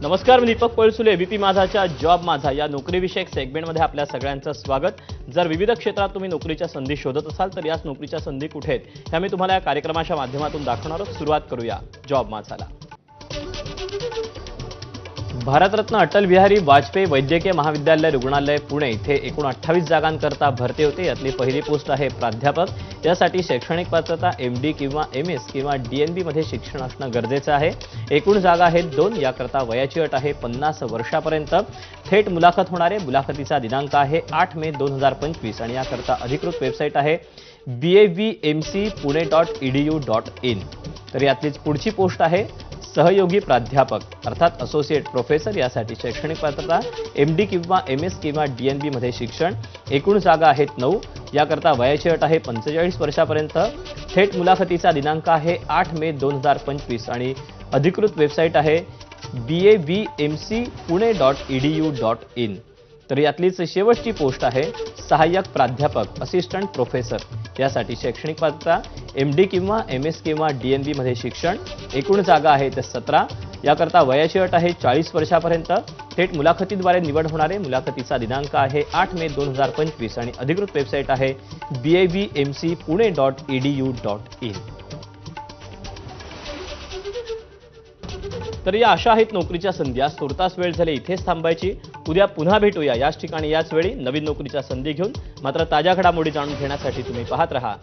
नमस्कार, मी Deepak Palsule. ABP माझाच्या job माझा या नोकरीविषयक सेगमेंटमध्ये आपल्या सगळ्यांचं स्वागत. जर विविध क्षेत्रात तुम्ही नोकरीच्या संधी शोधत असाल तर याच नोकरीच्या संधी कुठे आहेत ह्या मी तुम्हाला या कार्यक्रमाच्या माध्यमातून दाखवणार आहोत. सुरुवात करूया जॉब माझाला. भारतरत्न अटल बिहारी वाजपेयी वैद्यकीय महाविद्यालय रुग्णालय पुणे इथे एकूण 28 जागांकरता भरती होते. यातली पहिली पोस्ट आहे प्राध्यापक. यासाठी शैक्षणिक पात्रता MD किंवा MS किंवा DNB मध्ये शिक्षण असणं गरजेचं आहे. एकूण जागा आहेत 2. याकरता वयाची अट आहे 50 वर्षापर्यंत. थेट मुलाखत होणार आहे. मुलाखतीचा दिनांक आहे 8 मे 2025 आणि याकरता अधिकृत वेबसाईट आहे bavmcpune.edu.in. तर यातलीच पुढची पोस्ट आहे सहयोगी प्राध्यापक अर्थात असोसिएट प्रोफेसर. यासाठी शैक्षणिक पात्रता MD किंवा MS किंवा DNB मध्ये शिक्षण. एकूण जागा आहेत 9. याकरता वयाची अट आहे 45 वर्षापर्यंत. थेट मुलाखतीचा दिनांक आहे 8 मे 2025 आणि अधिकृत वेबसाईट आहे bavmcpune.edu.in. तर यातलीच शेवटची पोस्ट आहे सहाय्यक प्राध्यापक असिस्टंट प्रोफेसर. यासाठी शैक्षणिक पात्रता MD किंवा MS किंवा DNB मध्ये शिक्षण. एकूण जागा आहेत 17. याकरता वयाची अट आहे 40 वर्षापर्यंत. थेट मुलाखतीद्वारे निवड होणार आहे. मुलाखतीचा दिनांक आहे 8 मे 2025 आणि अधिकृत वेबसाईट आहे bavmcpune.edu.in. तर या अशा आहेत नोकरीच्या संधी. आज तुर्तास वेळ झाली इथेच थांबायची. उद्या पुन्हा भेटूया याच ठिकाणी याच वेळी नवीन नोकरीच्या संधी घेऊन. मात्र ताज्या घडामोडी जाणून घेण्यासाठी तुम्ही पाहत रहा